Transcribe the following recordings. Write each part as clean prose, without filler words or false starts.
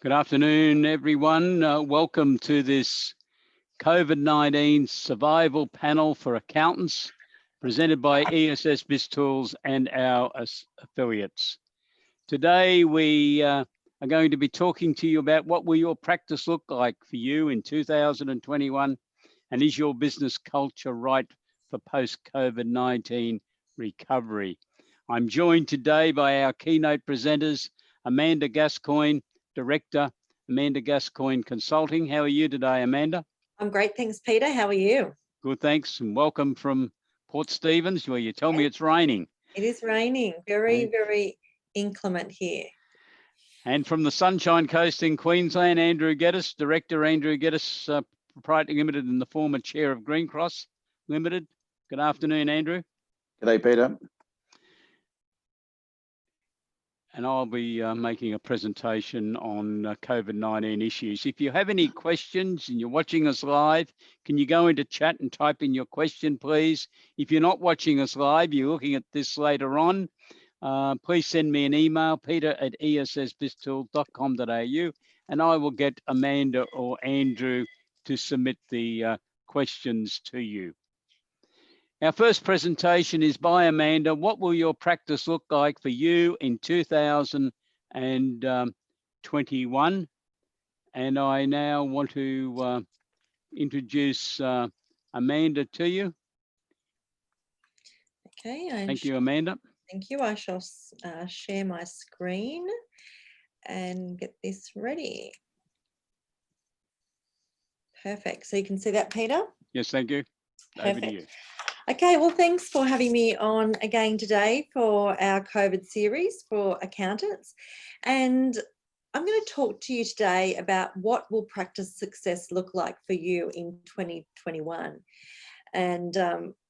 Good afternoon, everyone. Welcome to this COVID-19 survival panel for accountants presented by ESS BIZTOOLS and our affiliates. Today, we are going to be talking to you about what will your practice look like for you in 2021, and is your business culture right for post-COVID-19 recovery? I'm joined today by our keynote presenters, Amanda Gascoigne, Director, Amanda Gascoigne Consulting. How are you today, Amanda? I'm great, thanks, Peter. How are you? Good, thanks, and welcome from Port Stephens, where you tell me it's raining. It is raining, very inclement here. And from the Sunshine Coast in Queensland, Andrew Geddes, Director, Andrew Geddes, Proprietary Limited and the former Chair of Greencross Limited. Good afternoon, Andrew. G'day, Peter. And I'll be making a presentation on COVID-19 issues. If you have any questions and you're watching us live, can you go into chat and type in your question, please? If you're not watching us live, you're looking at this later on, please send me an email, peter@essbiztools.com.au, and I will get Amanda or Andrew to submit the questions to you. Our first presentation is by Amanda. What will your practice look like for you in 2021? And I now want to introduce Amanda to you. Okay. Thank you, Amanda. Thank you. I shall share my screen and get this ready. Perfect. So you can see that, Peter? Yes, thank you. Over to you. Okay, well, thanks for having me on again today for our COVID series for accountants. And I'm going to talk to you today about what will practice success look like for you in 2021. And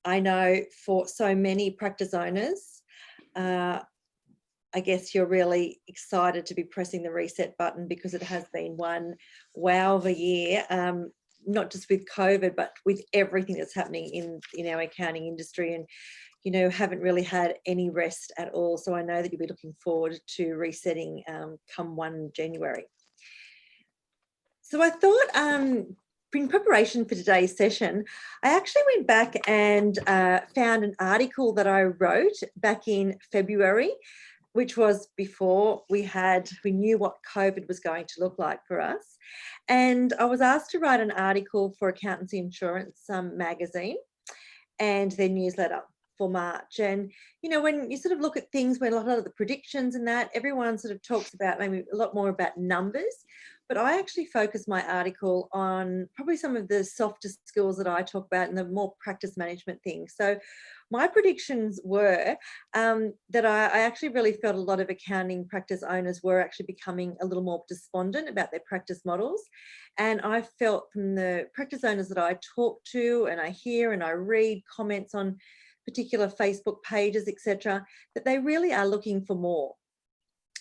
I know for so many practice owners, I guess you're really excited to be pressing the reset button because it has been one wow of a year. Not just with COVID, but with everything that's happening in our accounting industry, and haven't really had any rest at all. So I know that you'll be looking forward to resetting come 1 January. So I thought in preparation for today's session, I actually went back and found an article that I wrote back in February, which was before we knew what COVID was going to look like for us. And I was asked to write an article for Accountancy Insurance magazine and their newsletter for March. And, when you sort of look at things, when a lot of the predictions and that, everyone sort of talks about maybe a lot more about numbers. But I actually focused my article on probably some of the softer skills that I talk about and the more practice management things. So my predictions were that I actually really felt a lot of accounting practice owners were actually becoming a little more despondent about their practice models. And I felt from the practice owners that I talk to and I hear and I read comments on particular Facebook pages, etc., that they really are looking for more.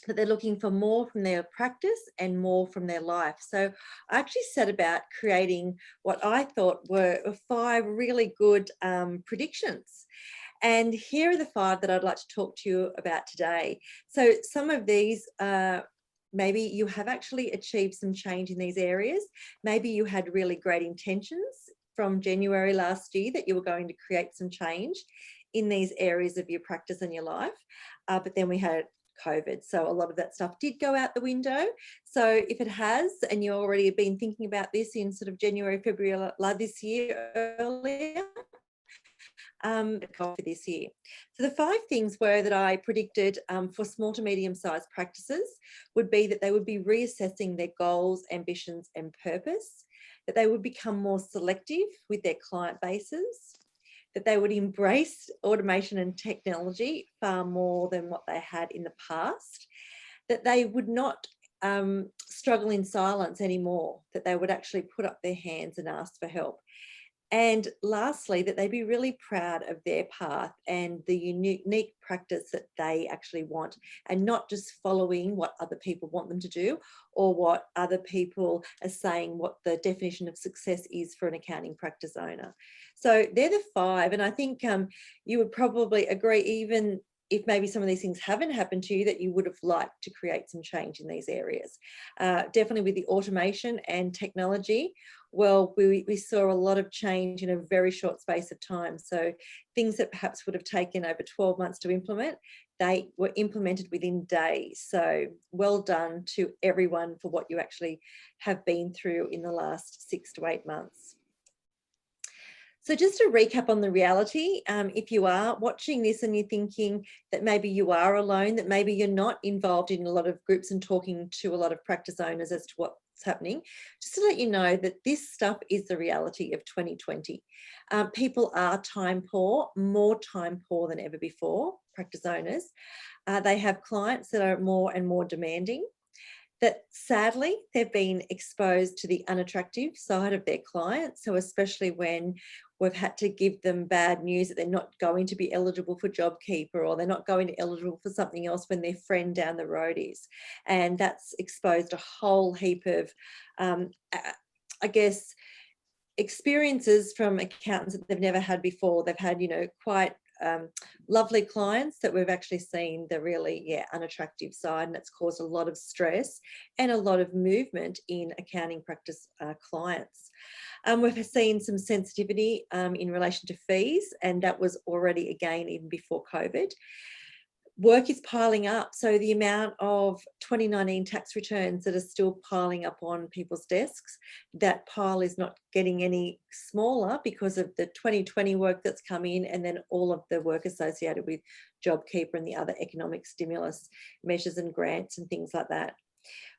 That they're looking for more from their practice and more from their life. So I actually set about creating what I thought were 5 really good predictions. And here are the 5 that I'd like to talk to you about today. So some of these, maybe you have actually achieved some change in these areas. Maybe you had really great intentions from January last year that you were going to create some change in these areas of your practice and your life. But then we had COVID. So a lot of that stuff did go out the window. So if it has, and you already have been thinking about this in sort of January, February this year earlier, for this year. So the 5 things were that I predicted for small to medium-sized practices would be that they would be reassessing their goals, ambitions, and purpose, that they would become more selective with their client bases, that they would embrace automation and technology far more than what they had in the past, that they would not struggle in silence anymore, that they would actually put up their hands and ask for help. And lastly, that they be really proud of their path and the unique practice that they actually want, and not just following what other people want them to do or what other people are saying what the definition of success is for an accounting practice owner. So they're the 5. And I think you would probably agree, even if maybe some of these things haven't happened to you, that you would have liked to create some change in these areas. Definitely with the automation and technology, well, we saw a lot of change in a very short space of time. So things that perhaps would have taken over 12 months to implement, they were implemented within days. So well done to everyone for what you actually have been through in the last 6 to 8 months. So just to recap on the reality, if you are watching this and you're thinking that maybe you are alone, that maybe you're not involved in a lot of groups and talking to a lot of practice owners as to what's happening, just to let you know that this stuff is the reality of 2020. People are time poor, more time poor than ever before, practice owners. They have clients that are more and more demanding, that sadly they've been exposed to the unattractive side of their clients. So especially when we've had to give them bad news that they're not going to be eligible for JobKeeper, or they're not going to be eligible for something else when their friend down the road is. And that's exposed a whole heap of, I guess, experiences from accountants that they've never had before. They've had, quite lovely clients that we've actually seen the really unattractive side, and it's caused a lot of stress and a lot of movement in accounting practice clients. We've seen some sensitivity in relation to fees, and that was already, again, even before COVID. Work is piling up. So the amount of 2019 tax returns that are still piling up on people's desks, that pile is not getting any smaller because of the 2020 work that's come in, and then all of the work associated with JobKeeper and the other economic stimulus measures and grants and things like that.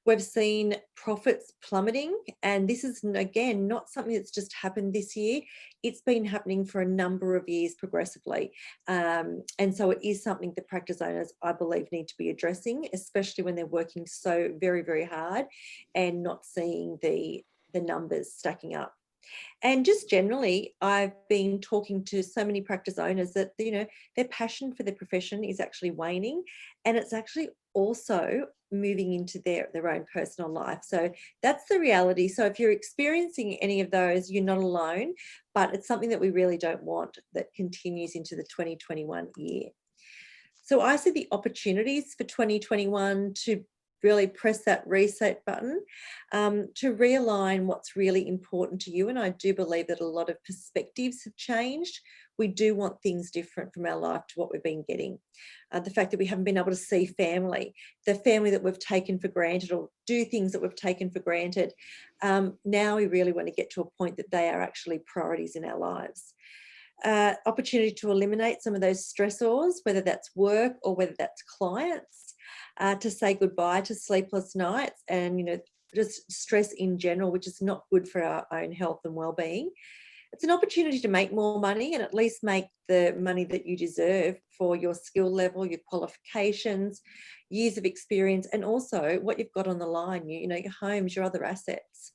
We've seen profits plummeting, and this is, again, not something that's just happened this year. It's been happening for a number of years progressively. And so it is something that practice owners, I believe, need to be addressing, especially when they're working so very, very hard and not seeing the numbers stacking up. And just generally, I've been talking to so many practice owners that, their passion for their profession is actually waning, and it's actually also moving into their own personal life. So that's the reality. So if you're experiencing any of those, you're not alone, but it's something that we really don't want that continues into the 2021 year. So I see the opportunities for 2021 to really press that reset button, to realign what's really important to you. And I do believe that a lot of perspectives have changed. We do want things different from our life to what we've been getting. The fact that we haven't been able to see family, the family that we've taken for granted, or do things that we've taken for granted. Now we really want to get to a point that they are actually priorities in our lives. Opportunity to eliminate some of those stressors, whether that's work or whether that's clients, to say goodbye to sleepless nights and, just stress in general, which is not good for our own health and well-being. It's an opportunity to make more money, and at least make the money that you deserve for your skill level, your qualifications, years of experience, and also what you've got on the line, your homes, your other assets.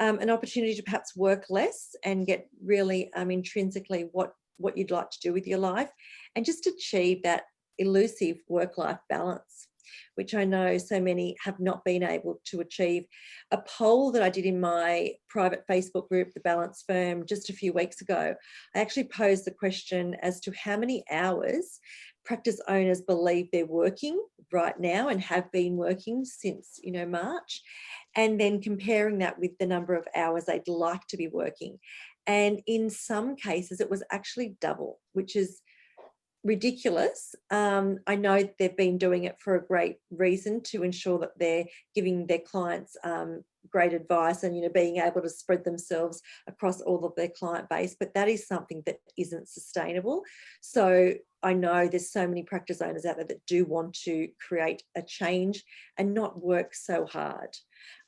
An opportunity to perhaps work less and get really intrinsically what you'd like to do with your life, and just achieve that elusive work-life balance, which I know so many have not been able to achieve. A poll that I did in my private Facebook group, The Balance Firm, just a few weeks ago, I actually posed the question as to how many hours practice owners believe they're working right now and have been working since, March, and then comparing that with the number of hours they'd like to be working. And in some cases, it was actually double, which is ridiculous. I know they've been doing it for a great reason, to ensure that they're giving their clients great advice and being able to spread themselves across all of their client base, but that is something that isn't sustainable. So I know there's so many practice owners out there that do want to create a change and not work so hard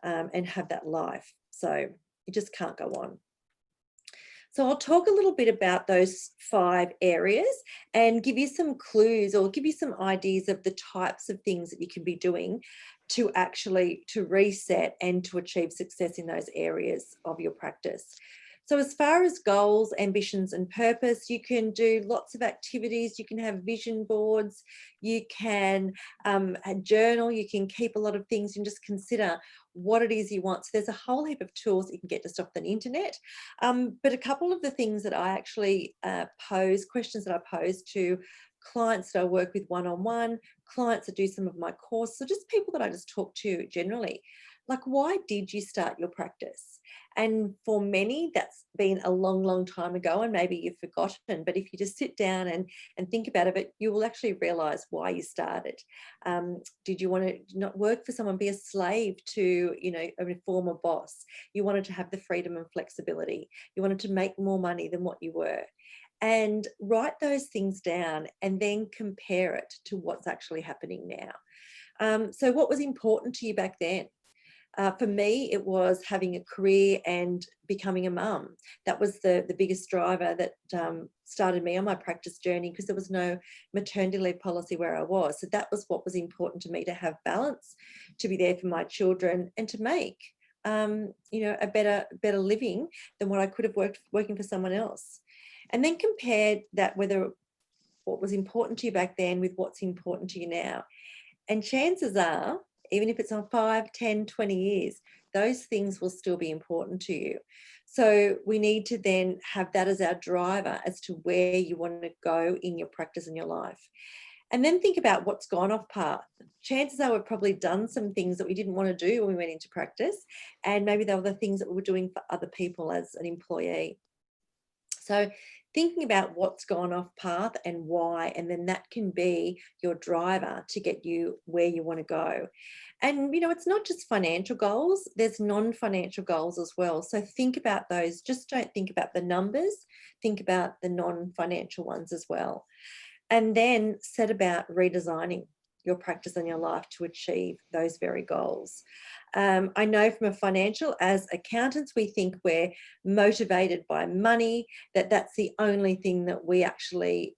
and have that life. So it just can't go on. So I'll talk a little bit about those 5 areas and give you some clues, or give you some ideas of the types of things that you can be doing to reset and to achieve success in those areas of your practice. So as far as goals, ambitions and purpose, you can do lots of activities. You can have vision boards, you can journal, you can keep a lot of things and just consider what it is you want. So there's a whole heap of tools that you can get just off the internet. But a couple of the things that I actually questions that I pose to clients that I work with one-on-one, clients that do some of my courses, so just people that I just talk to generally. Like, why did you start your practice? And for many, that's been a long, long time ago, and maybe you've forgotten. But if you just sit down and think about it, you will actually realize why you started. Did you want to not work for someone, be a slave to, a former boss? You wanted to have the freedom and flexibility. You wanted to make more money than what you were. And write those things down and then compare it to what's actually happening now. So what was important to you back then? For me, it was having a career and becoming a mum. That was the biggest driver that started me on my practice journey, because there was no maternity leave policy where I was. So that was what was important to me, to have balance, to be there for my children, and to make a better living than what I could have working for someone else. And then compare that, whether what was important to you back then with what's important to you now. And chances are, even if it's on 5, 10, 20 years, those things will still be important to you. So we need to then have that as our driver as to where you want to go in your practice and your life. And then think about what's gone off path. Chances are we've probably done some things that we didn't want to do when we went into practice, and maybe they were the things that we were doing for other people as an employee. So thinking about what's gone off path and why, and then that can be your driver to get you where you want to go. And, it's not just financial goals, there's non-financial goals as well. So think about those. Just don't think about the numbers, think about the non-financial ones as well. And then set about redesigning your practice and your life to achieve those very goals. I know from a financial, as accountants, we think we're motivated by money, that's the only thing that we actually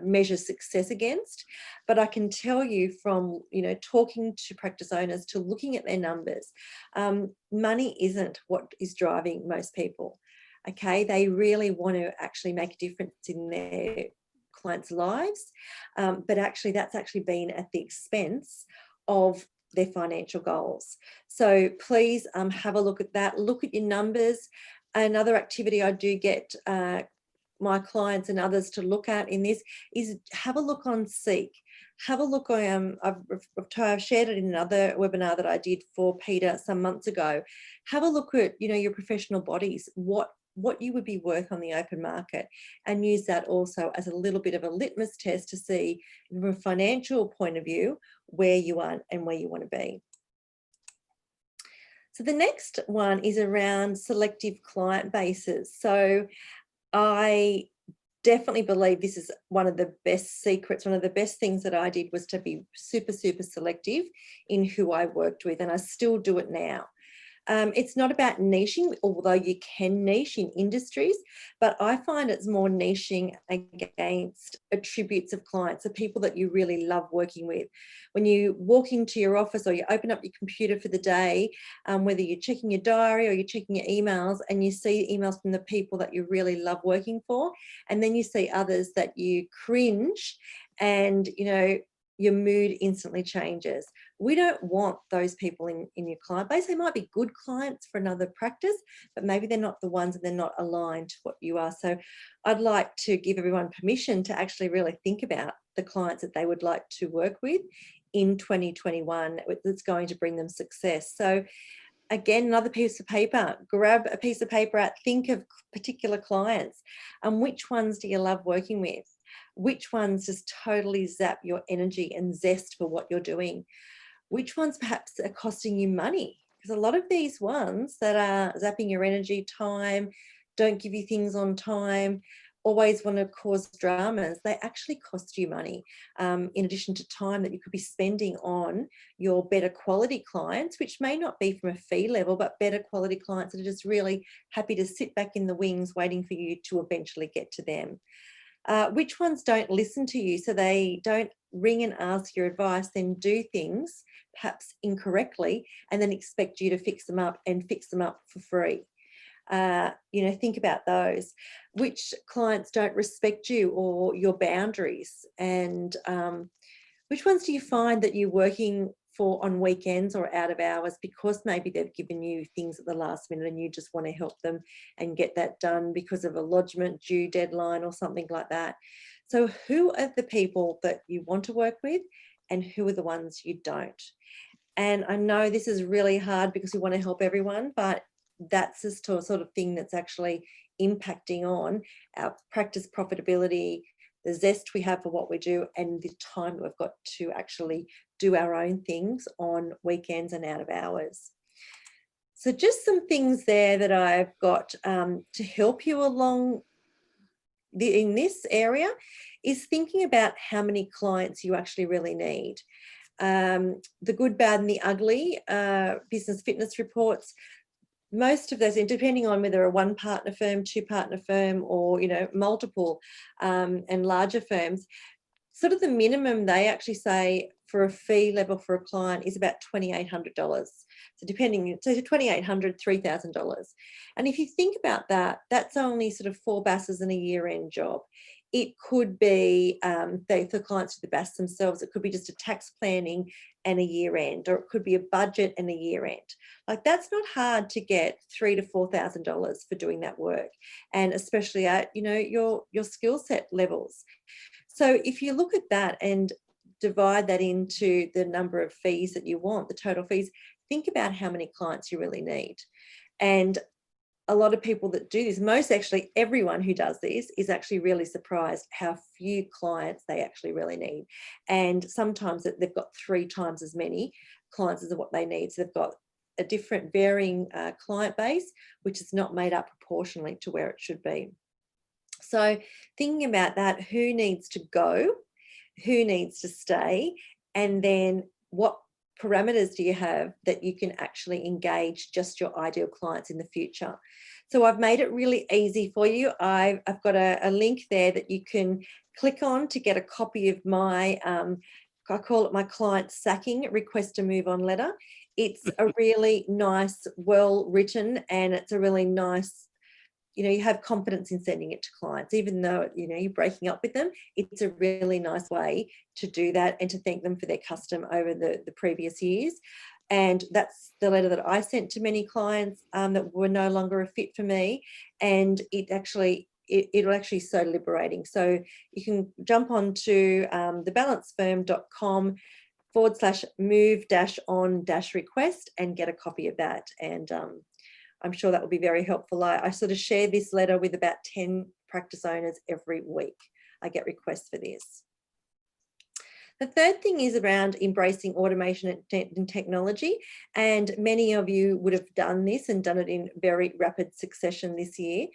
measure success against. But I can tell you from, talking to practice owners, to looking at their numbers, money isn't what is driving most people. Okay, they really want to actually make a difference in their clients' lives, but actually that's actually been at the expense of their financial goals. So please have a look at that. Look at your numbers. Another activity I do get my clients and others to look at in this is have a look on Seek. Have a look. I've shared it in another webinar that I did for Peter some months ago. Have a look at your professional bodies, what you would be worth on the open market, and use that also as a little bit of a litmus test to see from a financial point of view where you are and where you want to be. So the next one is around selective client bases. So I definitely believe this is one of the best secrets. One of the best things that I did was to be super, super selective in who I worked with, and I still do it now. It's not about niching, although you can niche in industries, but I find it's more niching against attributes of clients, the people that you really love working with. When you walk into your office or you open up your computer for the day, whether you're checking your diary or you're checking your emails, and you see emails from the people that you really love working for, and then you see others that you cringe, and your mood instantly changes. We don't want those people in your client base. They might be good clients for another practice, but maybe they're not the ones, and they're not aligned to what you are. So I'd like to give everyone permission to actually really think about the clients that they would like to work with in 2021 that's going to bring them success. So again, another piece of paper, grab a piece of paper out, think of particular clients, and which ones do you love working with? Which ones just totally zap your energy and zest for what you're doing? Which ones perhaps are costing you money? Because a lot of these ones that are zapping your energy, time, don't give you things on time, always want to cause dramas, they actually cost you money, in addition to time that you could be spending on your better quality clients, which may not be from a fee level, but better quality clients that are just really happy to sit back in the wings waiting for you to eventually get to them. Which ones don't listen to you, so they don't ring and ask your advice, then do things perhaps incorrectly, and then expect you to fix them up, and fix them up for free. Think about those. Which clients don't respect you or your boundaries? And which ones do you find that you're working for on weekends or out of hours because maybe they've given you things at the last minute and you just want to help them and get that done because of a lodgement due deadline or something like that? So who are the people that you want to work with and who are the ones you don't? And I know this is really hard because we want to help everyone, but that's the sort of thing that's actually impacting on our practice profitability, the zest we have for what we do, and the time that we've got to actually do our own things on weekends and out of hours. So just some things there that I've got to help you along in this area is thinking about how many clients you actually really need. The good, bad and the ugly business fitness reports, most of those, and depending on whether a one partner firm, two partner firm, or multiple and larger firms, sort of the minimum they actually say for a fee level for a client is about $2,800. So $2,800, $3,000. And if you think about that, that's only sort of 4 BASs in a year-end job. It could be for clients to the BAS themselves, it could be just a tax planning and a year end, or it could be a budget and a year end. Like, that's not hard to get $3,000 to $4,000 for doing that work, and especially at your skill set levels. So if you look at that and divide that into the number of fees that you want, the total fees, think about how many clients you really need. And a lot of people that do this, actually everyone who does this, is actually really surprised how few clients they actually really need. And sometimes they've got 3 times as many clients as what they need. So they've got a different varying client base, which is not made up proportionally to where it should be. So thinking about that, who needs to go, who needs to stay, and then what parameters do you have that you can actually engage just your ideal clients in the future. So I've made it really easy for you. I've got a link there that you can click on to get a copy of my, I call it my client sacking request to move on letter. It's a really nice, well written, and it's a really nice, you have confidence in sending it to clients, even though, you're breaking up with them. It's a really nice way to do that and to thank them for their custom over the previous years. And that's the letter that I sent to many clients that were no longer a fit for me. And it'll actually so liberating. So you can jump onto thebalancefirm.com/move-on-request and get a copy of that. And I'm sure that will be very helpful. I sort of share this letter with about 10 practice owners every week. I get requests for this. The third thing is around embracing automation and technology. And many of you would have done this and done it in very rapid succession this year.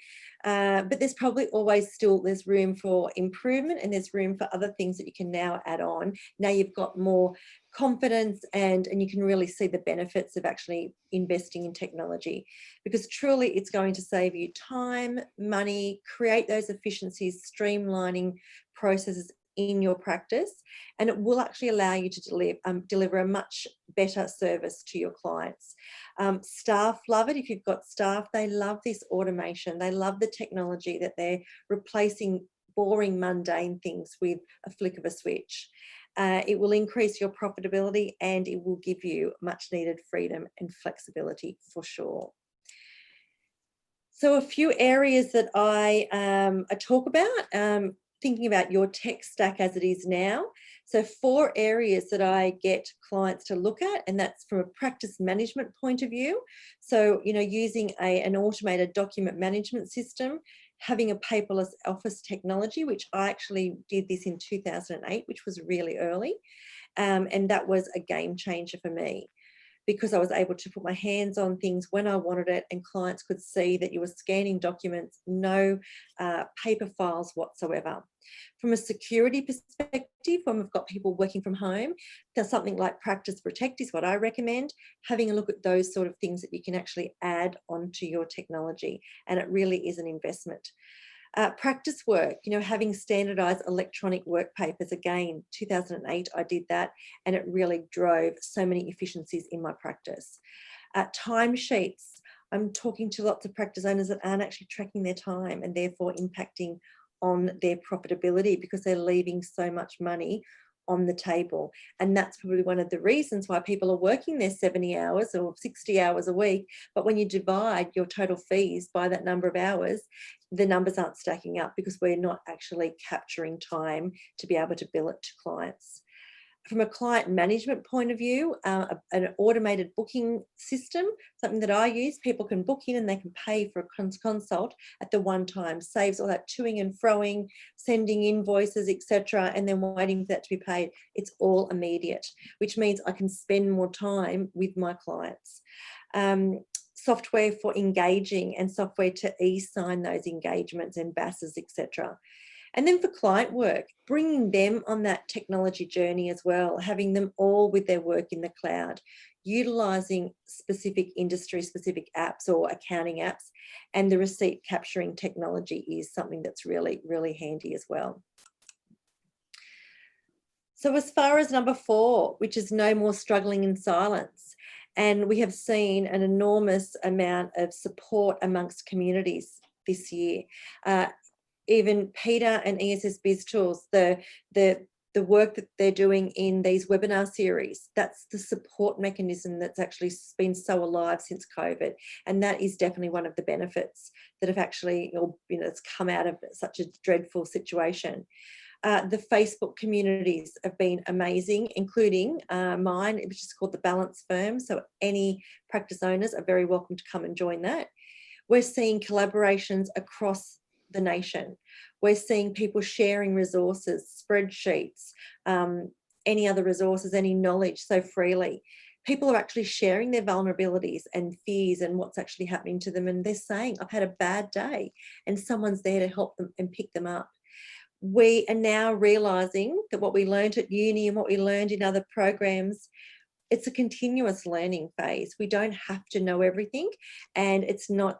But there's probably always there's room for improvement, and there's room for other things that you can now add on. Now you've got more confidence and you can really see the benefits of actually investing in technology, because truly it's going to save you time, money, create those efficiencies, streamlining processes in your practice, and it will actually allow you to deliver a much better service to your clients. Staff love it. If you've got staff, they love this automation. They love the technology that they're replacing boring, mundane things with a flick of a switch. It will increase your profitability, and it will give you much needed freedom and flexibility for sure. So a few areas that I talk about, thinking about your tech stack as it is now. So 4 areas that I get clients to look at, and that's from a practice management point of view. So, using an automated document management system, having a paperless office technology, which I actually did this in 2008, which was really early. And that was a game changer for me, because I was able to put my hands on things when I wanted it, and clients could see that you were scanning documents, no paper files whatsoever. From a security perspective, when we've got people working from home, there's something like Practice Protect is what I recommend, having a look at those sort of things that you can actually add onto your technology, and it really is an investment. Practice work, having standardized electronic work papers. Again, 2008, I did that, and it really drove so many efficiencies in my practice. Timesheets. I'm talking to lots of practice owners that aren't actually tracking their time and therefore impacting on their profitability because they're leaving so much money on the table. And that's probably one of the reasons why people are working their 70 hours or 60 hours a week. But when you divide your total fees by that number of hours, the numbers aren't stacking up because we're not actually capturing time to be able to bill it to clients. From a client management point of view, an automated booking system, something that I use, people can book in and they can pay for a consult at the one time, saves all that toing and froing, sending invoices, etc., and then waiting for that to be paid. It's all immediate, which means I can spend more time with my clients. Software for engaging and software to e-sign those engagements, ambassadors, etc. And then for client work, bringing them on that technology journey as well, having them all with their work in the cloud, utilising specific industry-specific apps or accounting apps, and the receipt capturing technology is something that's really, really handy as well. So as far as number 4, which is no more struggling in silence, and we have seen an enormous amount of support amongst communities this year. Even Peter and ESS BIZTOOLS, the work that they're doing in these webinar series, that's the support mechanism that's actually been so alive since COVID. And that is definitely one of the benefits that have actually, it's come out of such a dreadful situation. The Facebook communities have been amazing, including mine, which is called the Balance Firm. So any practice owners are very welcome to come and join that. We're seeing collaborations across the nation. We're seeing people sharing resources, spreadsheets, any other resources, any knowledge so freely. People are actually sharing their vulnerabilities and fears and what's actually happening to them. And they're saying, I've had a bad day, and someone's there to help them and pick them up. We are now realising that what we learned at uni and what we learned in other programs, it's a continuous learning phase. We don't have to know everything, and it's not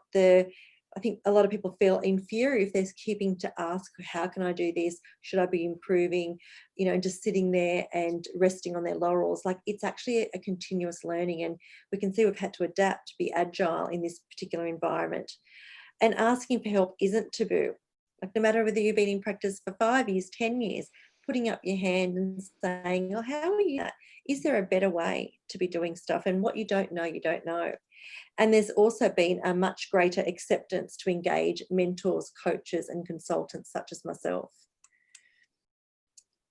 I think a lot of people feel inferior if they're keeping to ask, how can I do this? Should I be improving? Just sitting there and resting on their laurels. Like, it's actually a continuous learning, and we can see we've had to adapt to be agile in this particular environment. And asking for help isn't taboo. Like, no matter whether you've been in practice for 5 years, 10 years, putting up your hand and saying, oh, how are you? Is there a better way to be doing stuff? And what you don't know, you don't know. And there's also been a much greater acceptance to engage mentors, coaches, and consultants such as myself.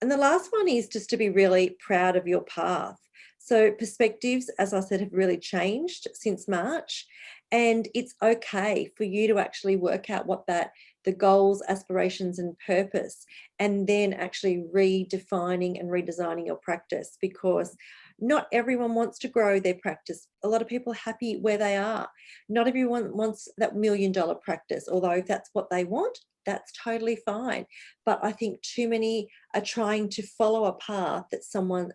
And the last one is just to be really proud of your path. So perspectives, as I said, have really changed since March, and it's okay for you to actually work out what the goals, aspirations, and purpose, and then actually redefining and redesigning your practice, because not everyone wants to grow their practice. A lot of people are happy where they are. Not everyone wants that $1 million practice, although if that's what they want, that's totally fine. But I think too many are trying to follow a path that's someone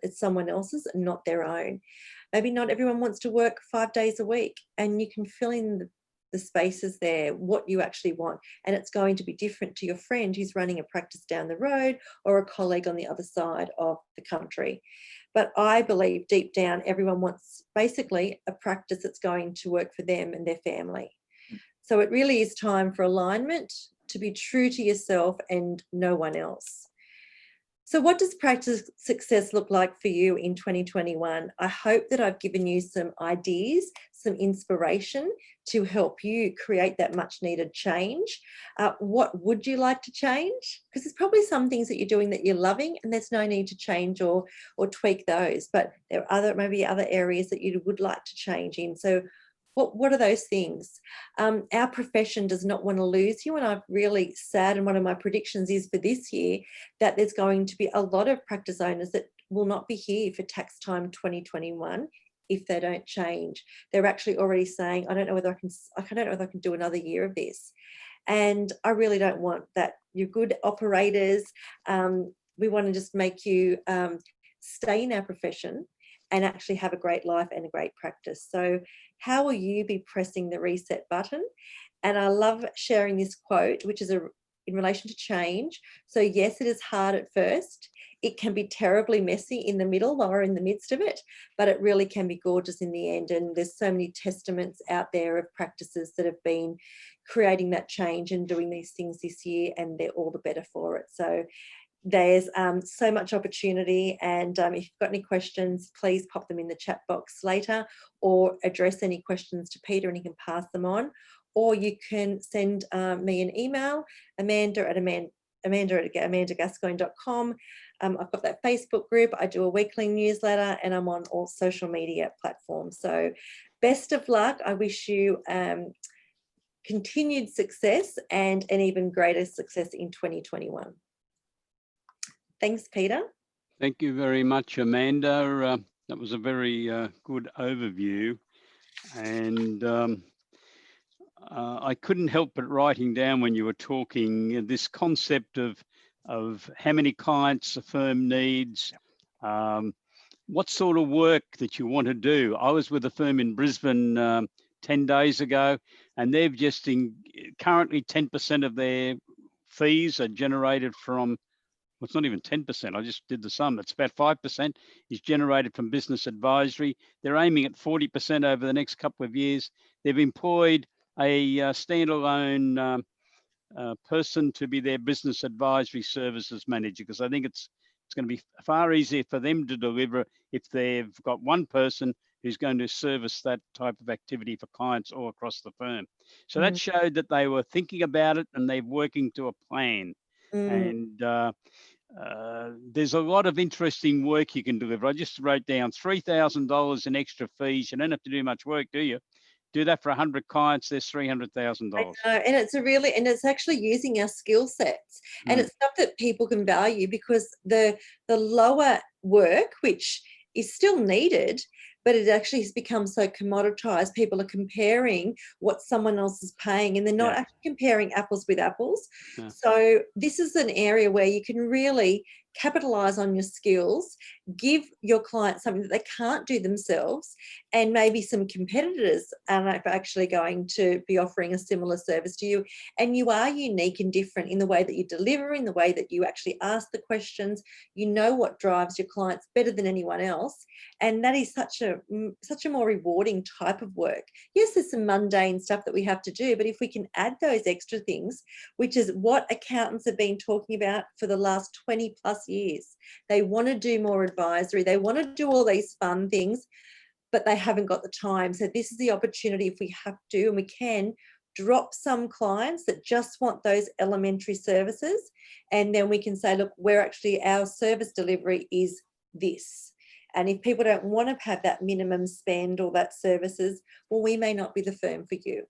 else's and not their own. Maybe not everyone wants to work 5 days a week, and you can fill in the spaces there, what you actually want. And it's going to be different to your friend who's running a practice down the road or a colleague on the other side of the country. But I believe deep down, everyone wants basically a practice that's going to work for them and their family. So it really is time for alignment, to be true to yourself and no one else. So what does practice success look like for you in 2021? I hope that I've given you some ideas, some inspiration to help you create that much needed change. What would you like to change? Because there's probably some things that you're doing that you're loving, and there's no need to change or tweak those, but there are maybe other areas that you would like to change in. So what are those things? Our profession does not want to lose you, and I'm really sad, and one of my predictions is for this year that there's going to be a lot of practice owners that will not be here for tax time 2021 if they don't change. They're actually already saying, I don't know whether I can do another year of this. And I really don't want that. You're good operators. We want to just make you stay in our profession and actually have a great life and a great practice. So how will you be pressing the reset button? And I love sharing this quote, which is in relation to change. So yes, it is hard at first. It can be terribly messy in the middle while we're in the midst of it, but it really can be gorgeous in the end. And there's so many testaments out there of practices that have been creating that change and doing these things this year, and they're all the better for it. So there's so much opportunity, and if you've got any questions, please pop them in the chat box later, or address any questions to Peter and he can pass them on, or you can send me an email, amanda@amandagascoigne.com. I've got that Facebook group, I do a weekly newsletter, and I'm on all social media platforms. So best of luck. I wish you continued success and an even greater success in 2021. Thanks, Peter. Thank you very much, Amanda. That was a very good overview. And I couldn't help but writing down when you were talking this concept of how many clients a firm needs, what sort of work that you want to do. I was with a firm in Brisbane 10 days ago, and they've just currently 10% of their fees are generated from, well, it's not even 10%, I just did the sum, it's about 5% is generated from business advisory. They're aiming at 40% over the next couple of years. They've employed a standalone person to be their business advisory services manager, because I think it's going to be far easier for them to deliver if they've got one person who's going to service that type of activity for clients all across the firm. So that showed that they were thinking about it and they're working to a plan. And there's a lot of interesting work you can deliver. I just wrote down $3,000 in extra fees. You don't have to do much work, do you? Do that for 100 clients, there's $300,000. And it's actually using our skill sets, and it's stuff that people can value, because the lower work, which is still needed, but it actually has become so commoditized. People are comparing what someone else is paying, and they're not actually comparing apples with apples. So this is an area where you can really capitalize on your skills, give your clients something that they can't do themselves, and maybe some competitors are actually going to be offering a similar service to you. And you are unique and different in the way that you deliver, in the way that you actually ask the questions. You know what drives your clients better than anyone else. And that is such a more rewarding type of work. Yes, there's some mundane stuff that we have to do, but if we can add those extra things, which is what accountants have been talking about for the last 20 plus years. They want to do more advisory. They want to do all these fun things, but they haven't got the time. So this is the opportunity, if we have to, and we can, drop some clients that just want those elementary services. And then we can say, look, our service delivery is this. And if people don't want to have that minimum spend or that services, well, we may not be the firm for you.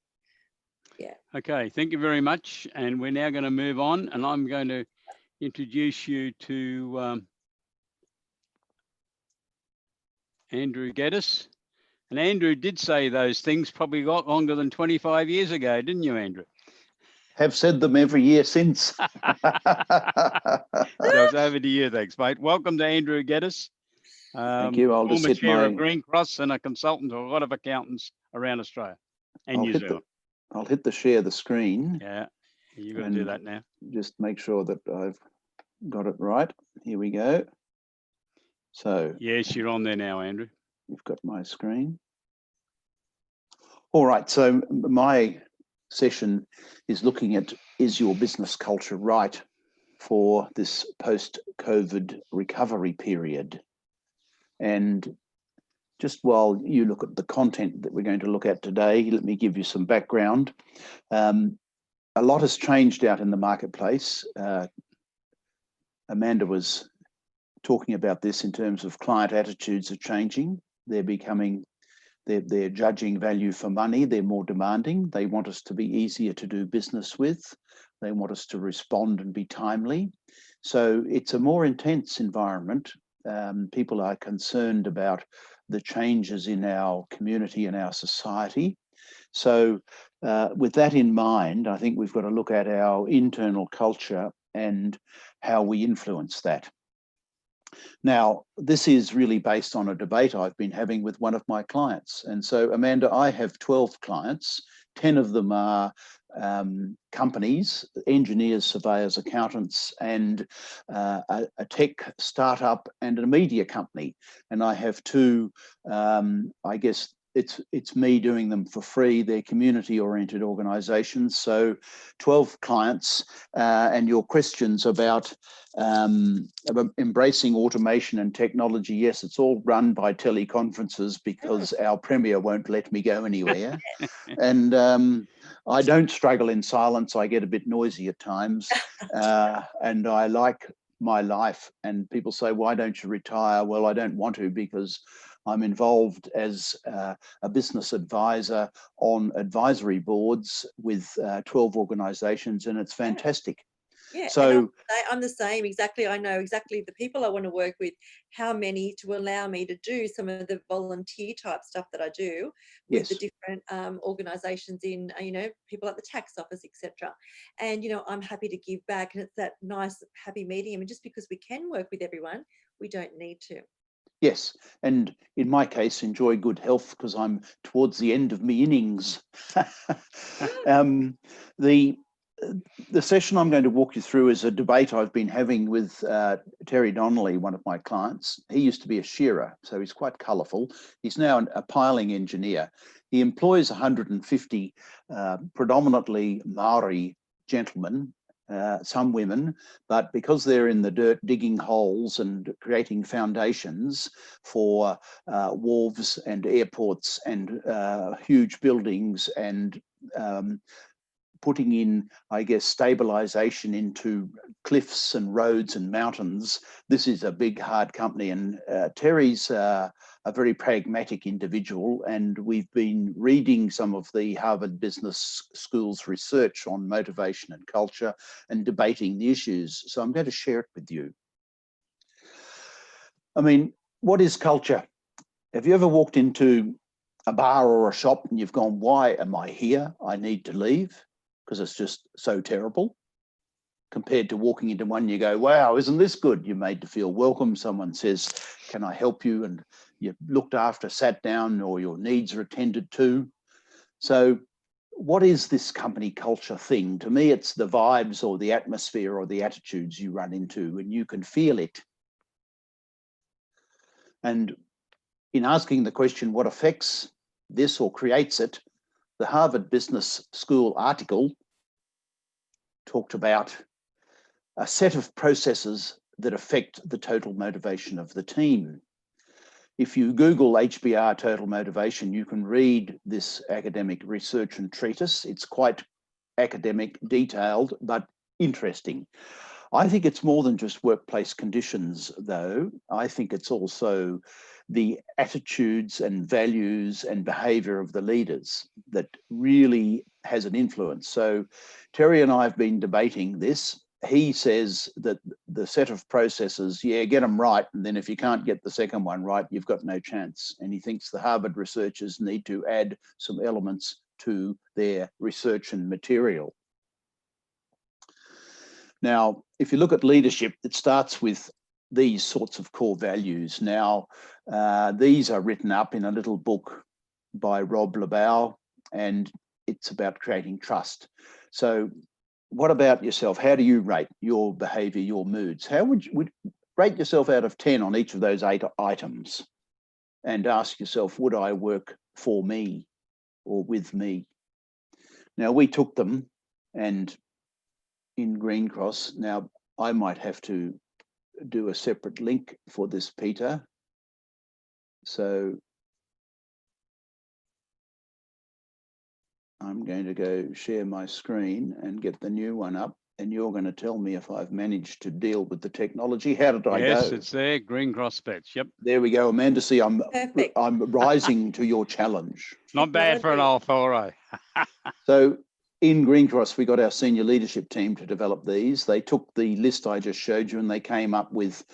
Yeah. Okay, thank you very much. And we're now going to move on, and I'm going to introduce you to Andrew Geddes. And Andrew did say those things probably a lot longer than 25 years ago, didn't you, Andrew? Have said them every year since. So it's over to you, thanks, mate. Welcome to Andrew Geddes. Thank you. I'll just hit chair of Greencross and a consultant to a lot of accountants around Australia and New Zealand. I'll hit the share the screen. Yeah, you're going to do that now. Just make sure that I've got it right. Here we go. So yes, you're on there now, Andrew. You've got my screen. All right. So my session is looking at, is your business culture right for this post-COVID recovery period? And just while you look at the content that we're going to look at today, let me give you some background. A lot has changed out in the marketplace. Amanda was talking about this in terms of client attitudes are changing. They're judging value for money. They're more demanding. They want us to be easier to do business with. They want us to respond and be timely. So it's a more intense environment. People are concerned about the changes in our community and our society. So with that in mind, I think we've got to look at our internal culture and how we influence that. Now, this is really based on a debate I've been having with one of my clients. And so, Amanda, I have 12 clients. 10 of them are companies, engineers, surveyors, accountants, and a tech startup and a media company. And I have two, I guess it's me doing them for free. They're community-oriented organizations. So 12 clients, and your questions about embracing automation and technology. Yes, it's all run by teleconferences because our premier won't let me go anywhere. And I don't struggle in silence. I get a bit noisy at times, and I like my life. And people say, why don't you retire? Well, I don't want to, because I'm involved as a business advisor on advisory boards with 12 organizations, and it's fantastic. Yeah, so and I'm the same, exactly. I know exactly the people I want to work with, how many to allow me to do some of the volunteer type stuff that I do with the different organisations in, people at the tax office, etc. And, I'm happy to give back, and it's that nice, happy medium. And just because we can work with everyone, we don't need to. Yes, and in my case, enjoy good health because I'm towards the end of me innings. The session I'm going to walk you through is a debate I've been having with Terry Donnelly, one of my clients. He used to be a shearer, so he's quite colourful. He's now a piling engineer. He employs 150 predominantly Maori gentlemen, some women, but because they're in the dirt digging holes and creating foundations for wharves and airports and huge buildings and putting in, I guess, stabilization into cliffs and roads and mountains, this is a big, hard company. And Terry's a very pragmatic individual, and we've been reading some of the Harvard Business School's research on motivation and culture and debating the issues. So I'm going to share it with you. I mean, what is culture? Have you ever walked into a bar or a shop and you've gone, why am I here? I need to leave, because it's just so terrible, compared to walking into one, you go, wow, isn't this good? You're made to feel welcome. Someone says, can I help you? And you're looked after, sat down, or your needs are attended to. So what is this company culture thing? To me, it's the vibes or the atmosphere or the attitudes you run into, and you can feel it. And in asking the question, what affects this or creates it, the Harvard Business School article talked about a set of processes that affect the total motivation of the team. If you Google HBR total motivation, you can read this academic research and treatise. It's quite academic, detailed, but interesting. I think it's more than just workplace conditions, though. I think it's also the attitudes and values and behaviour of the leaders that really has an influence. So Terry and I have been debating this. He says that the set of processes, yeah, get them right, and then if you can't get the second one right, you've got no chance. And he thinks the Harvard researchers need to add some elements to their research and material. Now, if you look at leadership, it starts with these sorts of core values. Now, these are written up in a little book by Rob Lebau, and it's about creating trust. So what about yourself? How do you rate your behavior, your moods? How would you rate yourself out of 10 on each of those 8 items, and ask yourself, would I work for me or with me? Now, we took them and in Greencross. Now, I might have to do a separate link for this, Peter. So I'm going to go share my screen and get the new one up, and you're going to tell me if I've managed to deal with the technology. How did I go? Yes, it's there, Greencross specs. Yep. There we go, Amanda. See, I'm Perfect. rising to your challenge. Not bad for an old fella. So in Greencross, we got our senior leadership team to develop these. They took the list I just showed you and they came up with,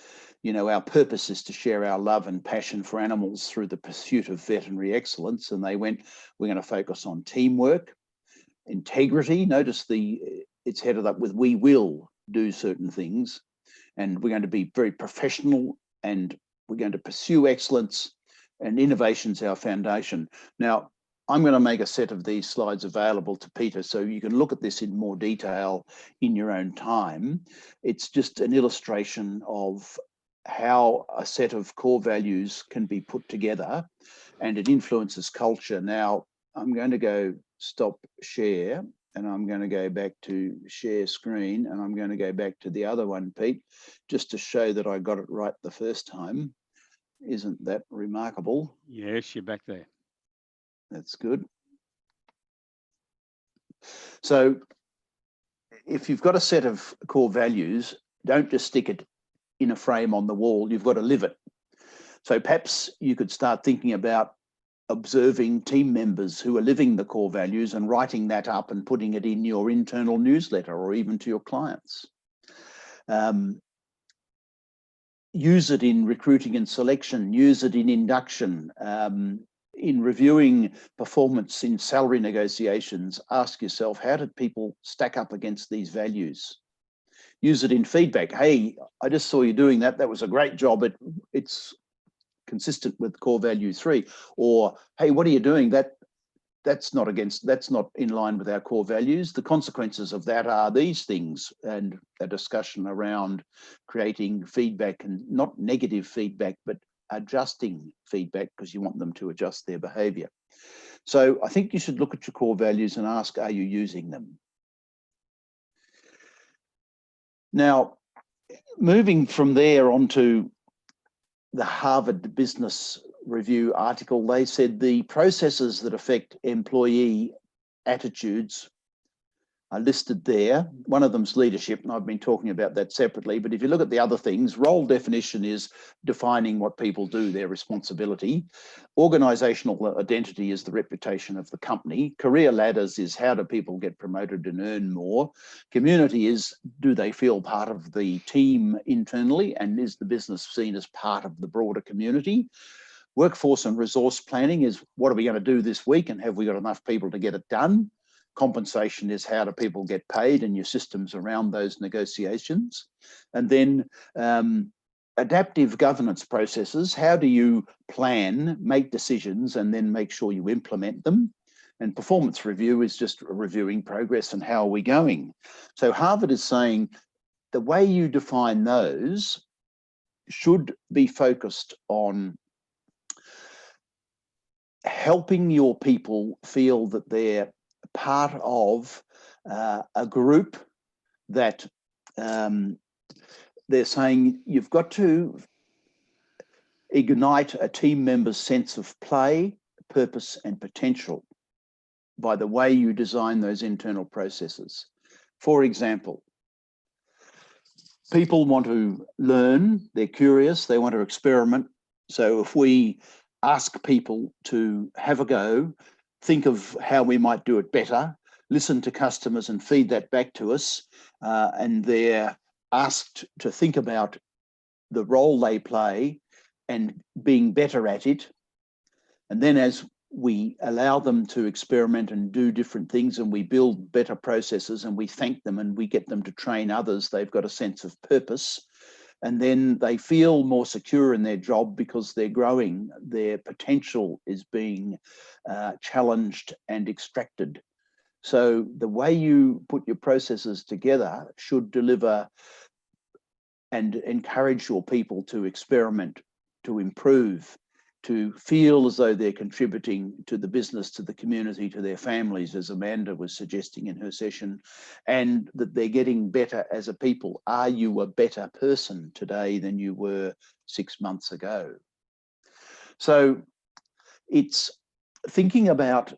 you know, our purpose is to share our love and passion for animals through the pursuit of veterinary excellence. And they went, we're going to focus on teamwork, integrity. Notice it's headed up with, we will do certain things, and we're going to be very professional, and we're going to pursue excellence, and innovation's our foundation. Now, I'm going to make a set of these slides available to Peter so you can look at this in more detail in your own time. It's just an illustration of how a set of core values can be put together, and it influences culture. Now, I'm going to go stop share, and I'm going to go back to share screen, and I'm going to go back to the other one, Pete, just to show that I got it right the first time. Isn't that remarkable? Yes, you're back there. That's good. So if you've got a set of core values, don't just stick it in a frame on the wall, you've got to live it. So perhaps you could start thinking about observing team members who are living the core values and writing that up and putting it in your internal newsletter or even to your clients. Use it in recruiting and selection, use it in induction, in reviewing performance in salary negotiations. Ask yourself, how did people stack up against these values? Use it in feedback. Hey, I just saw you doing that. That was a great job. It's consistent with core value 3. Or, hey, what are you doing? That's not in line with our core values. The consequences of that are these things, and a discussion around creating feedback, and not negative feedback, but adjusting feedback because you want them to adjust their behavior. So I think you should look at your core values and ask, are you using them? Now, moving from there onto the Harvard Business Review article, they said the processes that affect employee attitudes are listed there. One of them's leadership, and I've been talking about that separately. But if you look at the other things, role definition is defining what people do, their responsibility. Organizational identity is the reputation of the company. Career ladders is how do people get promoted and earn more. Community is, do they feel part of the team internally, and is the business seen as part of the broader community? Workforce and resource planning is, what are we going to do this week, and have we got enough people to get it done? Compensation is, how do people get paid, and your systems around those negotiations. And then adaptive governance processes, how do you plan, make decisions, and then make sure you implement them? And performance review is just reviewing progress and how are we going. So Harvard is saying the way you define those should be focused on helping your people feel that they're part of a group, that they're saying you've got to ignite a team member's sense of play, purpose, and potential by the way you design those internal processes. For example, people want to learn, they're curious, they want to experiment. So if we ask people to have a go, think of how we might do it better, listen to customers and feed that back to us, and they're asked to think about the role they play and being better at it. And then as we allow them to experiment and do different things, and we build better processes, and we thank them and we get them to train others, they've got a sense of purpose. And then they feel more secure in their job because they're growing. Their potential is being challenged and extracted. So the way you put your processes together should deliver and encourage your people to experiment, to improve, to feel as though they're contributing to the business, to the community, to their families, as Amanda was suggesting in her session, and that they're getting better as a people. Are you a better person today than you were 6 months ago? So it's thinking about,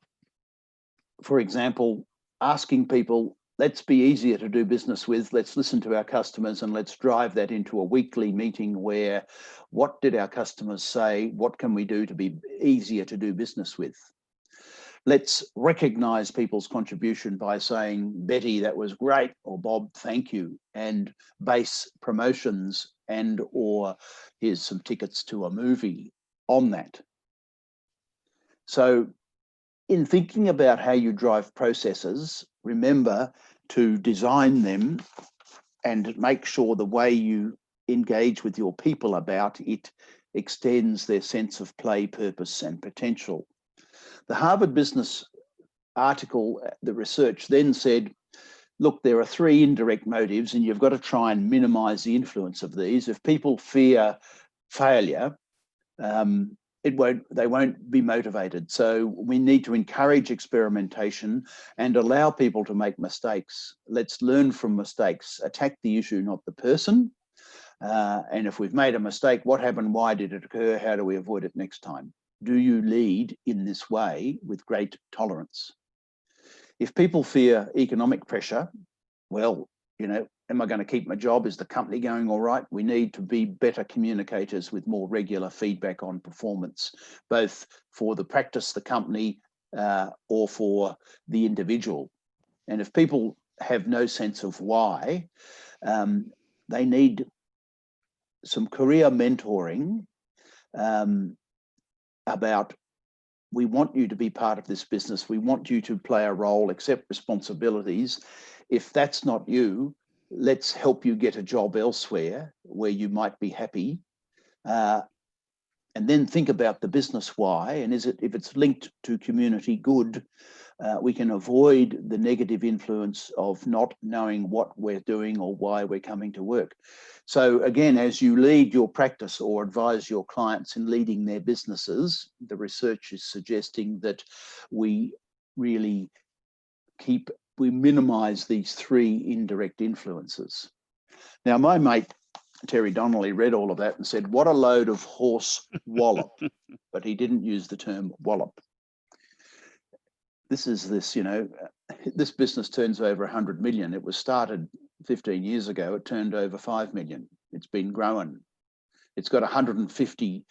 for example, asking people, let's be easier to do business with, let's listen to our customers, and let's drive that into a weekly meeting where, what did our customers say? What can we do to be easier to do business with? Let's recognize people's contribution by saying, Betty, that was great, or Bob, thank you, and base promotions and or here's some tickets to a movie on that. So in thinking about how you drive processes, remember to design them and make sure the way you engage with your people about it extends their sense of play, purpose, and potential. The Harvard Business article, the research then said, look, there are 3 indirect motives and you've got to try and minimize the influence of these. If people fear failure, they won't be motivated. So we need to encourage experimentation and allow people to make mistakes. Let's learn from mistakes, attack the issue, not the person. And if we've made a mistake, what happened? Why did it occur? How do we avoid it next time? Do you lead in this way with great tolerance? If people fear economic pressure, well, you know, am I going to keep my job? Is the company going all right? We need to be better communicators with more regular feedback on performance, both for the practice, the company, or for the individual. And if people have no sense of why, they need some career mentoring about, we want you to be part of this business. We want you to play a role, accept responsibilities. If that's not you, let's help you get a job elsewhere where you might be happy. And then think about the business why, and if it's linked to community good, we can avoid the negative influence of not knowing what we're doing or why we're coming to work. So again, as you lead your practice or advise your clients in leading their businesses, the research is suggesting that we really minimize these 3 indirect influences. Now, my mate, Terry Donnelly, read all of that and said, what a load of horse wallop, but he didn't use the term wallop. This, you know, this business turns over 100 million. It was started 15 years ago. It turned over 5 million. It's been growing. It's got 150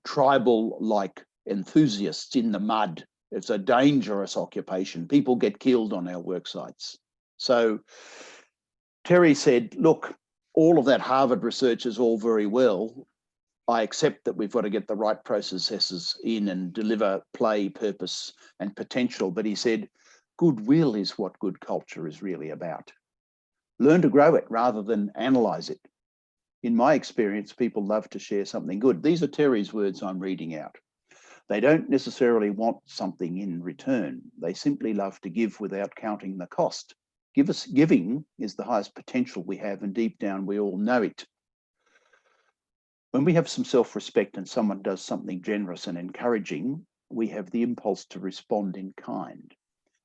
tribal-like enthusiasts in the mud. It's a dangerous occupation. People get killed on our work sites. So Terry said, look, all of that Harvard research is all very well. I accept that we've got to get the right processes in and deliver play, purpose, and potential. But he said, goodwill is what good culture is really about. Learn to grow it rather than analyze it. In my experience, people love to share something good. These are Terry's words I'm reading out. They don't necessarily want something in return. They simply love to give without counting the cost. Giving is the highest potential we have, and deep down we all know it. When we have some self-respect and someone does something generous and encouraging, we have the impulse to respond in kind.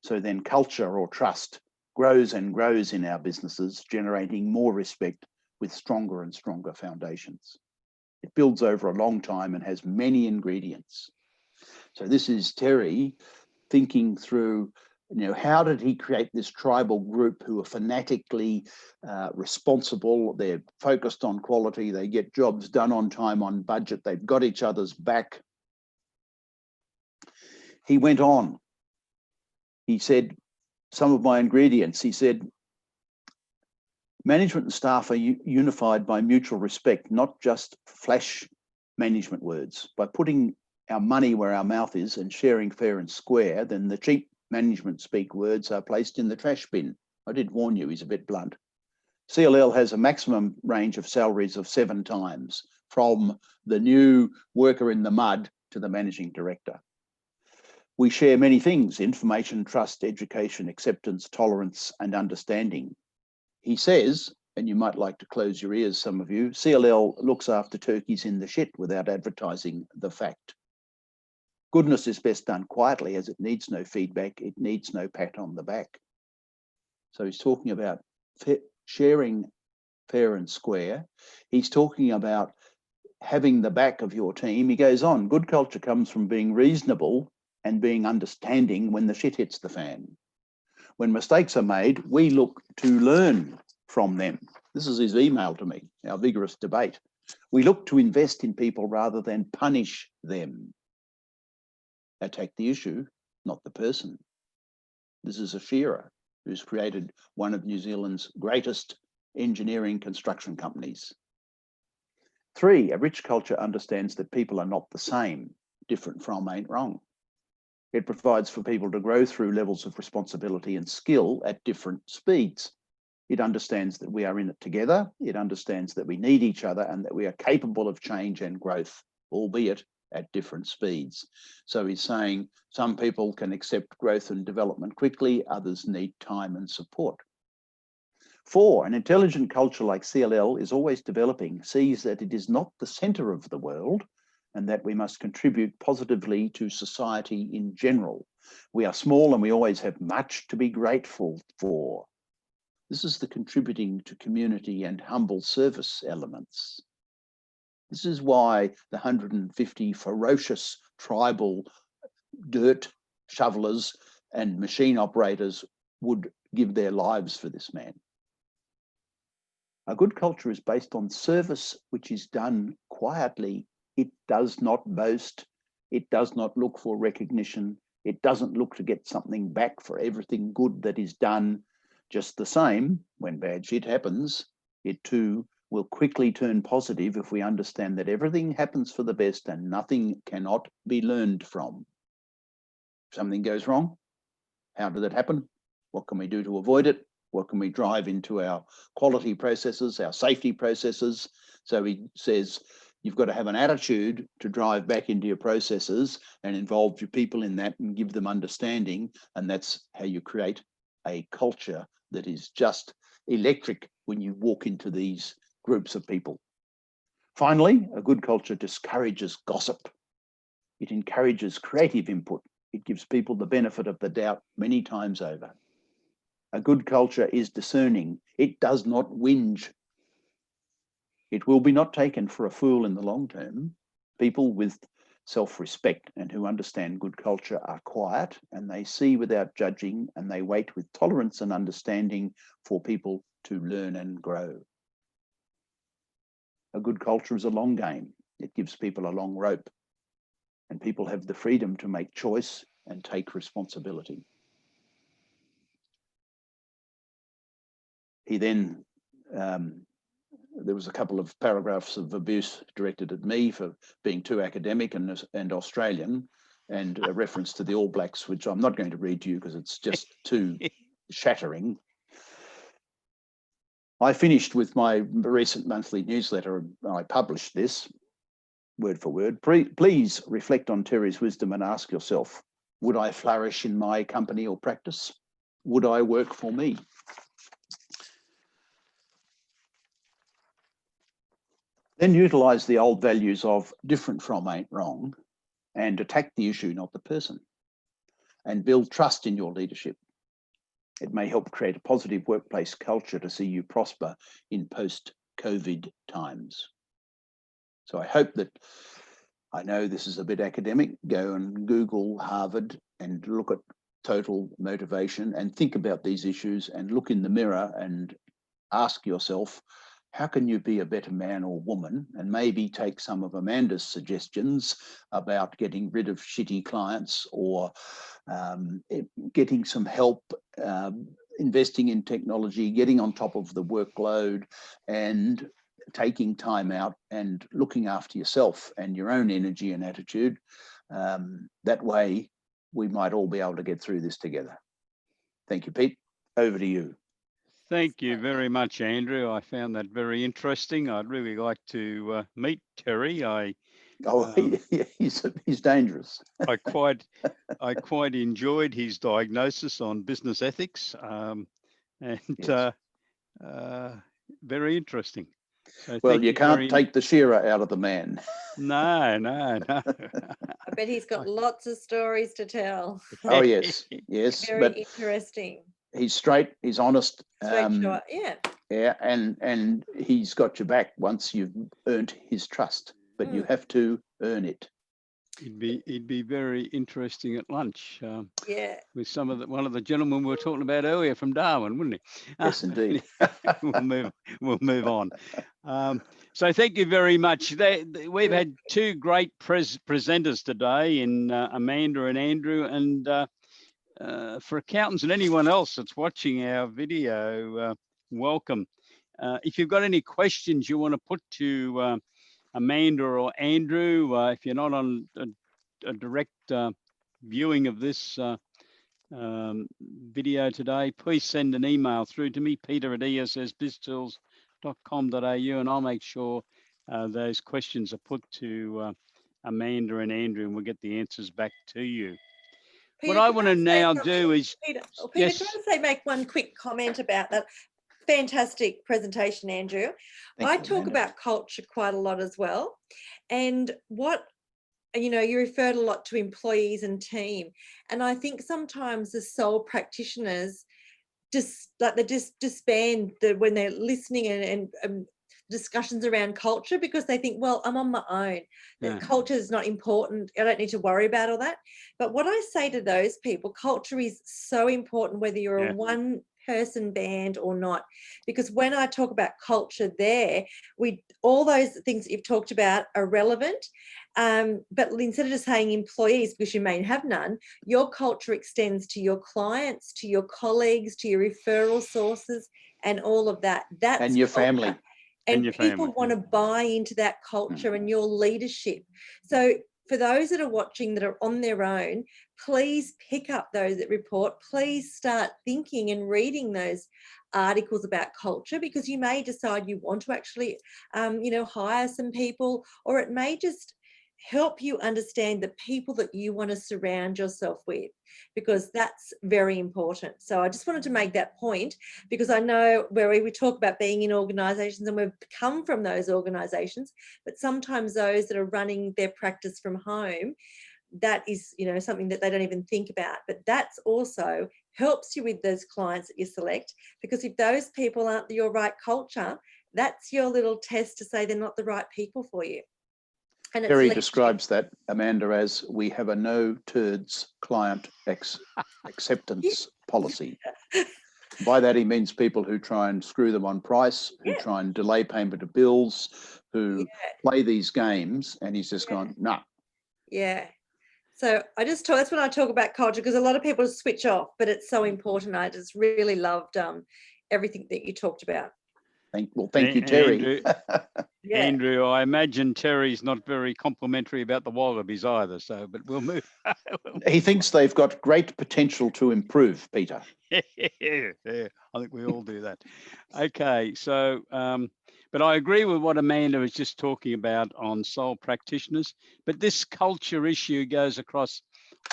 So then culture or trust grows and grows in our businesses, generating more respect with stronger and stronger foundations. It builds over a long time and has many ingredients. So this is Terry thinking through, you know, how did he create this tribal group who are fanatically responsible? They're focused on quality. They get jobs done on time, on budget. They've got each other's back. He went on. He said, some of my ingredients, he said, management and staff are unified by mutual respect, not just flash management words. By putting our money where our mouth is and sharing fair and square, then the cheap management speak words are placed in the trash bin. I did warn you, he's a bit blunt. CLL has a maximum range of salaries of 7 times, from the new worker in the mud to the managing director. We share many things: information, trust, education, acceptance, tolerance, and understanding. He says, and you might like to close your ears, some of you, CLL looks after turkeys in the shit without advertising the fact. Goodness is best done quietly, as it needs no feedback, it needs no pat on the back. So he's talking about sharing fair and square. He's talking about having the back of your team. He goes on, good culture comes from being reasonable and being understanding when the shit hits the fan. When mistakes are made, we look to learn from them. This is his email to me, our vigorous debate. We look to invest in people rather than punish them. Attack the issue, not the person. This is a shearer who's created one of New Zealand's greatest engineering construction companies. 3, a rich culture understands that people are not the same. Different from ain't wrong. It provides for people to grow through levels of responsibility and skill at different speeds. It understands that we are in it together. It understands that we need each other and that we are capable of change and growth, albeit at different speeds. So he's saying some people can accept growth and development quickly, others need time and support. 4, an intelligent culture like CLL is always developing, sees that it is not the center of the world and that we must contribute positively to society in general. We are small and we always have much to be grateful for. This is the contributing to community and humble service elements. This is why the 150 ferocious tribal dirt shovelers and machine operators would give their lives for this man. A good culture is based on service which is done quietly. It does not boast. It does not look for recognition. It doesn't look to get something back for everything good that is done. Just the same, when bad shit happens, it too will quickly turn positive if we understand that everything happens for the best and nothing cannot be learned from. If something goes wrong, how did it happen? What can we do to avoid it? What can we drive into our quality processes, our safety processes? So he says, you've got to have an attitude to drive back into your processes and involve your people in that and give them understanding. And that's how you create a culture that is just electric when you walk into these groups of people. Finally, a good culture discourages gossip. It encourages creative input. It gives people the benefit of the doubt many times over. A good culture is discerning. It does not whinge. It will be not taken for a fool in the long term. People with self-respect and who understand good culture are quiet and they see without judging and they wait with tolerance and understanding for people to learn and grow. A good culture is a long game. It gives people a long rope and people have the freedom to make choice and take responsibility. He then, there was a couple of paragraphs of abuse directed at me for being too academic and Australian, and a reference to the All Blacks, which I'm not going to read to you because it's just too shattering. I finished with my recent monthly newsletter. I published this word for word. Please reflect on Terry's wisdom and ask yourself, would I flourish in my company or practice? Would I work for me? Then utilize the old values of different from ain't wrong and attack the issue, not the person, and build trust in your leadership. It may help create a positive workplace culture to see you prosper in post-COVID times. So I hope that, I know this is a bit academic, go and Google Harvard and look at total motivation and think about these issues and look in the mirror and ask yourself, how can you be a better man or woman? And maybe take some of Amanda's suggestions about getting rid of shitty clients or getting some help, investing in technology, getting on top of the workload and taking time out and looking after yourself and your own energy and attitude. That way, we might all be able to get through this together. Thank you, Pete. Over to you. Thank you very much, Andrew. I found that very interesting. I'd really like to meet Terry. He's dangerous. I quite enjoyed his diagnosis on business ethics, Yes. Very interesting. So well, you can't take the shearer out of the man. No. I bet he's got lots of stories to tell. Oh yes. Very interesting. He's straight. He's honest. Straight shot. Yeah. Yeah, and he's got your back once you've earned his trust, but you have to earn it. It'd be very interesting at lunch. Yeah. With one of the gentlemen we were talking about earlier from Darwin, wouldn't he? Yes, indeed. We'll move on. So thank you very much. We've had two great presenters today in Amanda and Andrew, and for accountants and anyone else that's watching our video, welcome. If you've got any questions you want to put to Amanda or Andrew, if you're not on a direct viewing of this video today, please send an email through to me, peter@essbiztools.com.au, and I'll make sure those questions are put to Amanda and Andrew, and we'll get the answers back to you. Peter, What I can want to say now something? do is, Peter, yes, can I make one quick comment about that? Fantastic presentation, Andrew. Thank I you, talk Amanda. about culture quite a lot as well. And you referred a lot to employees and team. And I think sometimes the sole practitioners disband when they're listening and discussions around culture, because they think, well, I'm on my own. Yeah. Culture is not important. I don't need to worry about all that. But what I say to those people, culture is so important, whether you're a one-person band or not. Because when I talk about culture there, all those things that you've talked about are relevant. But instead of just saying employees, because you may have none, your culture extends to your clients, to your colleagues, to your referral sources, and all of that. That's and your culture. family. And your people family, want to buy into that culture and your leadership. So for those that are watching that are on their own, please pick up those that report. Please start thinking and reading those articles about culture, because you may decide you want to actually, hire some people, or it may just help you understand the people that you want to surround yourself with, because that's very important. So I just wanted to make that point, because I know where we talk about being in organisations, and we've come from those organisations, but sometimes those that are running their practice from home, that is, something that they don't even think about. But that's also helps you with those clients that you select, because if those people aren't your right culture, that's your little test to say they're not the right people for you. And Terry describes that, Amanda, as we have a no turds client acceptance policy. By that he means people who try and screw them on price, who try and delay payment of bills, who play these games, and he's just gone, nah. Yeah. So that's when I talk about culture, because a lot of people switch off, but it's so important. I just really loved everything that you talked about. Thank you, Terry. Andrew, I imagine Terry's not very complimentary about the wallabies either, but we'll move. He thinks they've got great potential to improve, Peter. Yeah, I think we all do that. Okay, so, but I agree with what Amanda was just talking about on sole practitioners, but this culture issue goes across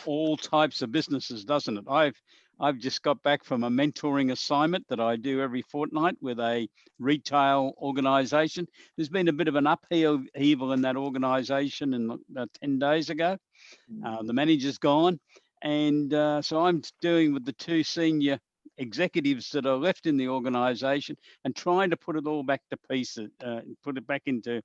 all types of businesses, doesn't it? I've just got back from a mentoring assignment that I do every fortnight with a retail organization. There's been a bit of an upheaval in that organization about 10 days ago. The manager's gone. And so I'm doing with the two senior executives that are left in the organization and trying to put it all back to pieces, put it back into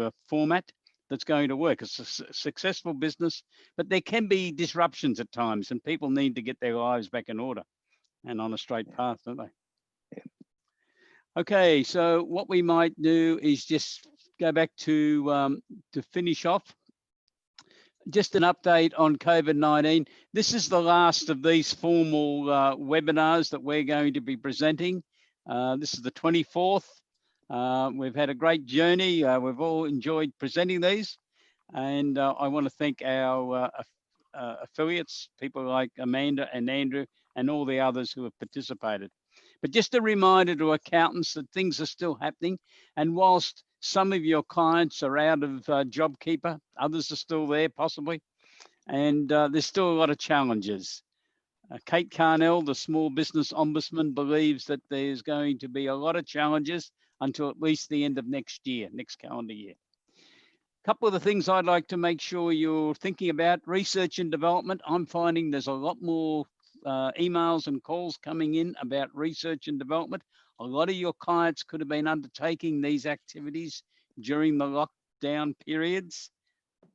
a format that's going to work. It's a successful business, but there can be disruptions at times, and people need to get their lives back in order and on a straight path, don't they? Yeah. Okay, so what we might do is just go back to finish off. Just an update on COVID-19. This is the last of these formal webinars that we're going to be presenting. This is the 24th. We've had a great journey. We've all enjoyed presenting these. And I want to thank our affiliates, people like Amanda and Andrew, and all the others who have participated. But just a reminder to accountants that things are still happening. And whilst some of your clients are out of JobKeeper, others are still there possibly. And there's still a lot of challenges. Kate Carnell, the Small Business Ombudsman, believes that there's going to be a lot of challenges until at least the end of next calendar year. A couple of the things I'd like to make sure you're thinking about: research and development. I'm finding there's a lot more emails and calls coming in about research and development. A lot of your clients could have been undertaking these activities during the lockdown periods.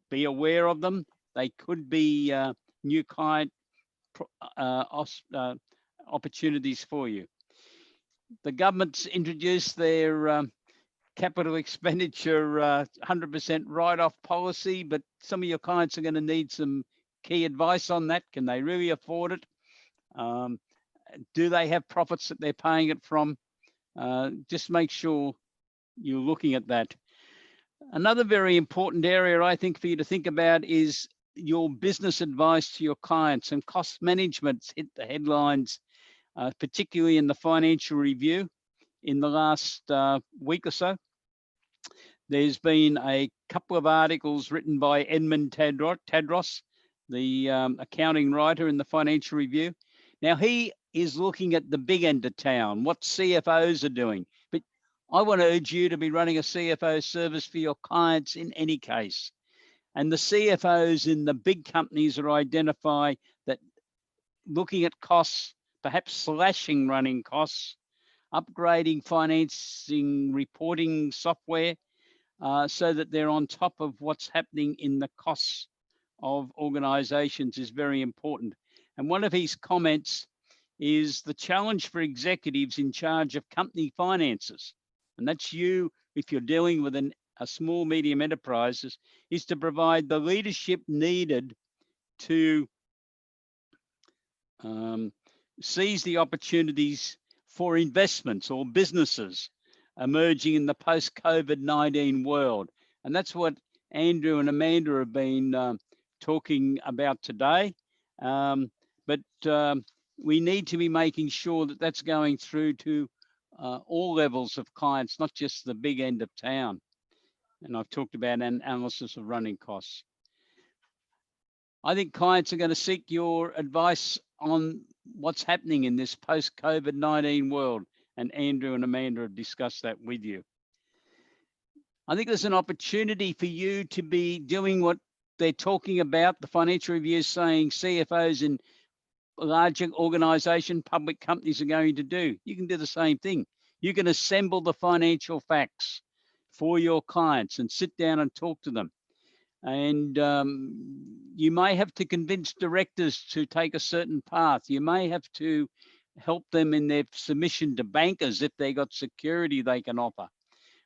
Be aware of them. They could be new client opportunities for you. The government's introduced their capital expenditure 100% write-off policy, but some of your clients are going to need some key advice on that. Can they really afford it? Do they have profits that they're paying it from? Just make sure you're looking at that. Another very important area I think for you to think about is your business advice to your clients, and cost management's hit the headlines, particularly in the financial review in the last week or so. There's been a couple of articles written by Edmund Tadros, the accounting writer in the Financial Review. Now, he is looking at the big end of town, what CFOs are doing. But I want to urge you to be running a CFO service for your clients in any case. And the CFOs in the big companies are identify that looking at costs, perhaps slashing running costs, upgrading financing reporting software, so that they're on top of what's happening in the costs of organizations is very important. And one of his comments is the challenge for executives in charge of company finances, and that's you if you're dealing with a small, medium enterprises, is to provide the leadership needed to seize the opportunities for investments or businesses emerging in the post-COVID-19 world. And that's what Andrew and Amanda have been talking about today. We need to be making sure that that's going through to all levels of clients, not just the big end of town. And I've talked about an analysis of running costs. I think clients are going to seek your advice on what's happening in this post-COVID-19 world. And Andrew and Amanda have discussed that with you. I think there's an opportunity for you to be doing what they're talking about. The Financial Review is saying CFOs in larger organization, public companies are going to do. You can do the same thing. You can assemble the financial facts for your clients and sit down and talk to them. And you may have to convince directors to take a certain path. You may have to help them in their submission to bankers if they got security they can offer.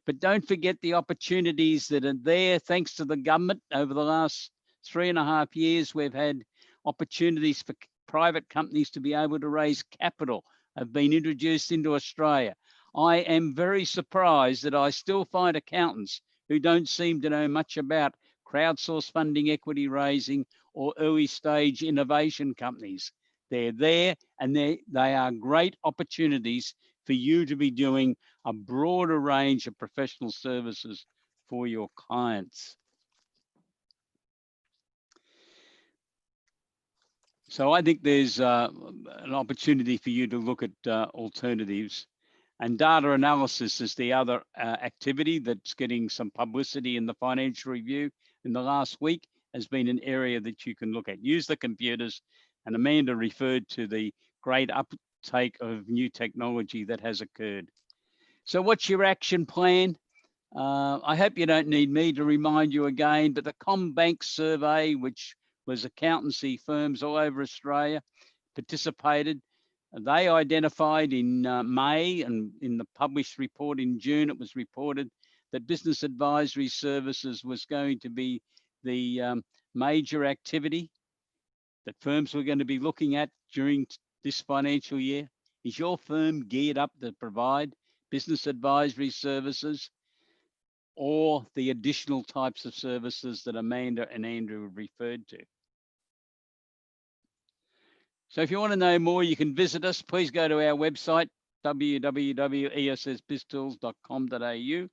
But don't forget the opportunities that are there thanks to the government. Over the last 3.5 years, we've had opportunities for private companies to be able to raise capital have been introduced into Australia. I am very surprised that I still find accountants who don't seem to know much about crowdsource funding, equity raising, or early stage innovation companies. They're there, and they are great opportunities for you to be doing a broader range of professional services for your clients. So I think there's an opportunity for you to look at alternatives. And data analysis is the other activity that's getting some publicity in the Financial Review in the last week, has been an area that you can look at. Use the computers, and Amanda referred to the great uptake of new technology that has occurred. So what's your action plan? I hope you don't need me to remind you again, but the CommBank survey, which was accountancy firms all over Australia, participated. They identified in May, and in the published report in June, it was reported that business advisory services was going to be the major activity that firms were going to be looking at during this financial year. Is your firm geared up to provide business advisory services or the additional types of services that Amanda and Andrew referred to? So if you want to know more, you can visit us. Please go to our website, www.essbiztools.com.au.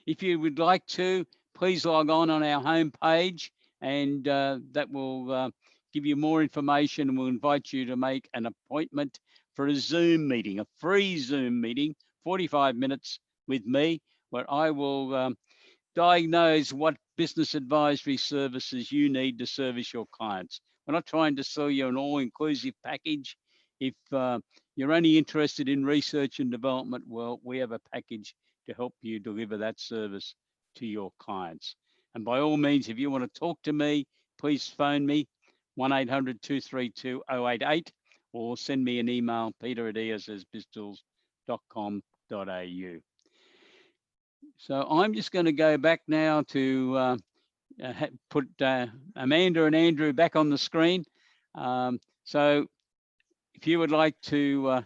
If you would like to, please log on our homepage, and that will give you more information, and we'll invite you to make an appointment for a Zoom meeting, a free Zoom meeting, 45 minutes with me, where I will diagnose what business advisory services you need to service your clients. We're not trying to sell you an all-inclusive package. If you're only interested in research and development, well, we have a package to help you deliver that service to your clients. And by all means, if you want to talk to me, please phone me, 1-800-232-088, or send me an email, peter@essbiztools.com.au. So I'm just going to go back now to put Amanda and Andrew back on the screen. So if you would like to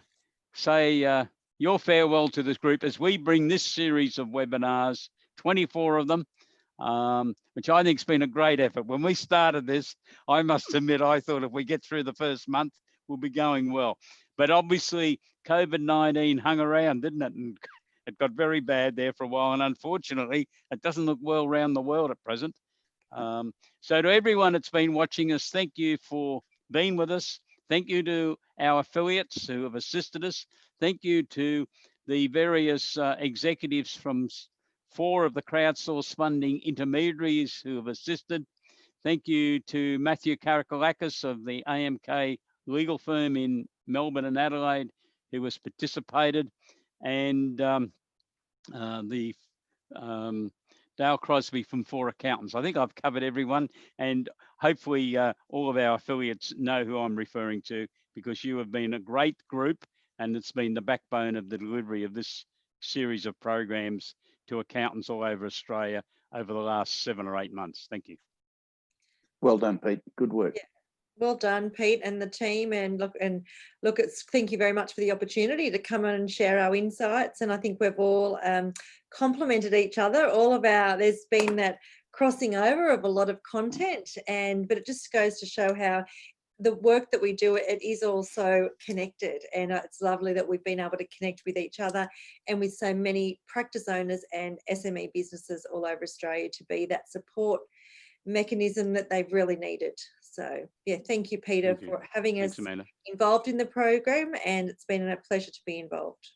say your farewell to this group as we bring this series of webinars, 24 of them, which I think has been a great effort. When we started this, I must admit, I thought if we get through the first month, we'll be going well. But obviously, COVID-19 hung around, didn't it? And It got very bad there for a while, and unfortunately, it doesn't look well around the world at present. So to everyone that's been watching us, thank you for being with us. Thank you to our affiliates who have assisted us. Thank you to the various executives from 4 of the crowdsource funding intermediaries who have assisted. Thank you to Matthew Karakalakis of the AMK legal firm in Melbourne and Adelaide who has participated, and Dale Crosby from 4 Accountants. I think I've covered everyone, and hopefully all of our affiliates know who I'm referring to, because you have been a great group, and it's been the backbone of the delivery of this series of programs to accountants all over Australia over the last 7 or 8 months. Thank you. Well done, Pete. Good work. Yeah. Well done, Pete and the team. And look, thank you very much for the opportunity to come and share our insights. And I think we've all complemented each other. There's been that crossing over of a lot of content, but it just goes to show how the work that we do, it is also connected. And it's lovely that we've been able to connect with each other and with so many practice owners and SME businesses all over Australia to be that support mechanism that they've really needed. So yeah, thank you, Peter, for having us involved in the program, and it's been a pleasure to be involved.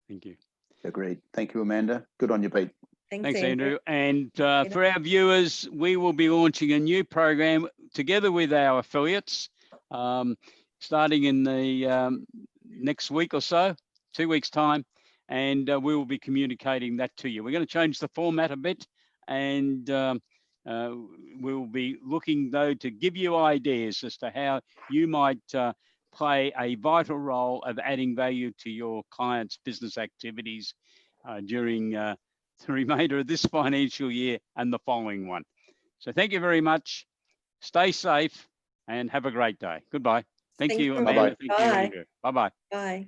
Thank you. Agreed. Thank you, Amanda. Good on you, Pete. Thanks, Andrew. And for our viewers, we will be launching a new program together with our affiliates, starting in the next week or so, 2 weeks' time, and we will be communicating that to you. We're going to change the format a bit, and we'll be looking, though, to give you ideas as to how you might play a vital role of adding value to your clients' business activities during the remainder of this financial year and the following one. So thank you very much. Stay safe and have a great day. Goodbye. Thank you, Amanda. Thank you, Andrew. Bye-bye. Bye.